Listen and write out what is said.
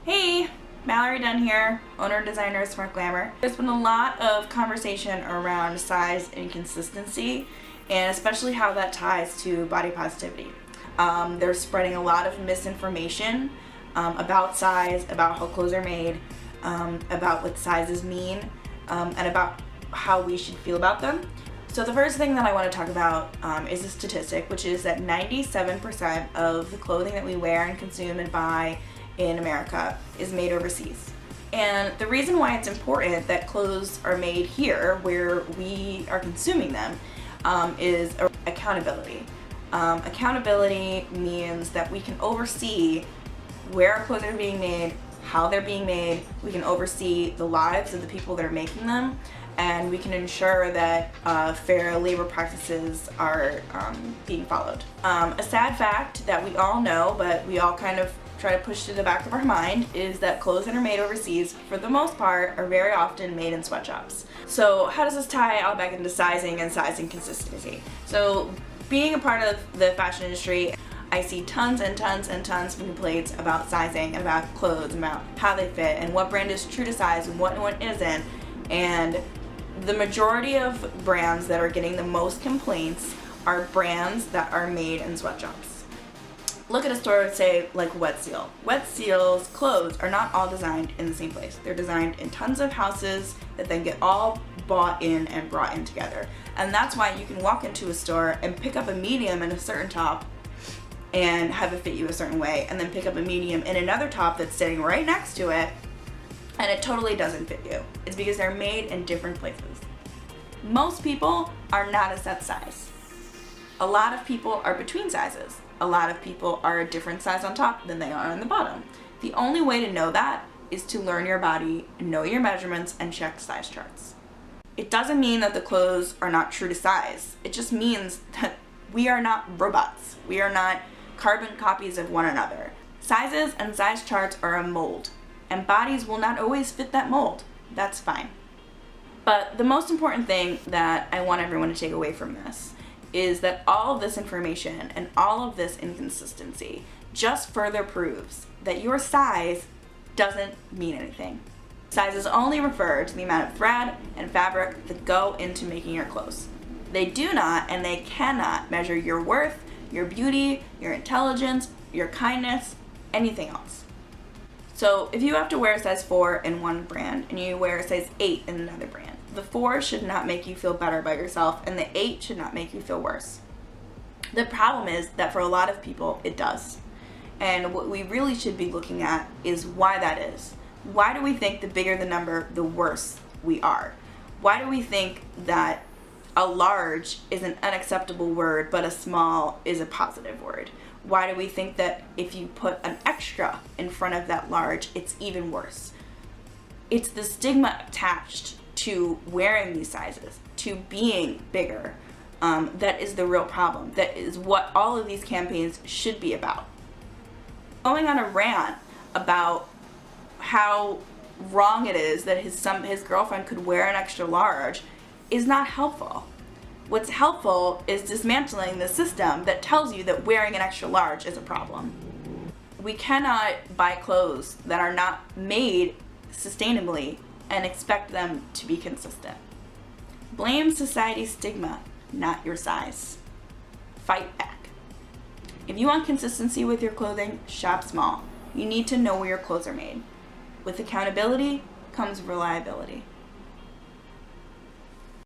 Hey, Mallory Dunn here, owner and designer of Smart Glamour. There's been a lot of conversation around size inconsistency and especially how that ties to body positivity. They're spreading a lot of misinformation about size, about how clothes are made, about what sizes mean, and about how we should feel about them. So the first thing that I want to talk about is a statistic, which is that 97% of the clothing that we wear and consume and buy in America is made overseas. And the reason why it's important that clothes are made here where we are consuming them is accountability. Accountability means that we can oversee where our clothes are being made, how they're being made, we can oversee the lives of the people that are making them, and we can ensure that fair labor practices are being followed. A sad fact that we all know, but we all kind of try to push to the back of our mind, is that clothes that are made overseas, for the most part, are very often made in sweatshops. So how does this tie all back into sizing and sizing consistency? So being a part of the fashion industry, I see tons and tons and tons of complaints about sizing and about clothes, about how they fit and what brand is true to size and what one isn't. And the majority of brands that are getting the most complaints are brands that are made in sweatshops. Look at a store, say, like Wet Seal. Wet Seal's clothes are not all designed in the same place. They're designed in tons of houses that then get all bought in and brought in together. And that's why you can walk into a store and pick up a medium in a certain top and have it fit you a certain way, and then pick up a medium in another top that's sitting right next to it, and it totally doesn't fit you. It's because they're made in different places. Most people are not a set size. A lot of people are between sizes. A lot of people are a different size on top than they are on the bottom. The only way to know that is to learn your body, know your measurements, and check size charts. It doesn't mean that the clothes are not true to size. It just means that we are not robots. We are not carbon copies of one another. Sizes and size charts are a mold, and bodies will not always fit that mold. That's fine. But the most important thing that I want everyone to take away from this is that all of this information and all of this inconsistency just further proves that your size doesn't mean anything. Sizes only refer to the amount of thread and fabric that go into making your clothes. They do not and they cannot measure your worth, your beauty, your intelligence, your kindness, anything else. So if you have to wear a size 4 in one brand and you wear a size 8 in another brand, the 4 should not make you feel better about yourself and the 8 should not make you feel worse. The problem is that for a lot of people it does. And what we really should be looking at is why that is. Why do we think the bigger the number, the worse we are? Why do we think that a large is an unacceptable word, but a small is a positive word? Why do we think that if you put an extra in front of that large, it's even worse? It's the stigma attached to wearing these sizes, to being bigger, that is the real problem. That is what all of these campaigns should be about. Going on a rant about how wrong it is that his girlfriend could wear an extra large is not helpful. What's helpful is dismantling the system that tells you that wearing an extra large is a problem. We cannot buy clothes that are not made sustainably and expect them to be consistent. Blame society's stigma, not your size. Fight back. If you want consistency with your clothing, shop small. You need to know where your clothes are made. With accountability comes reliability.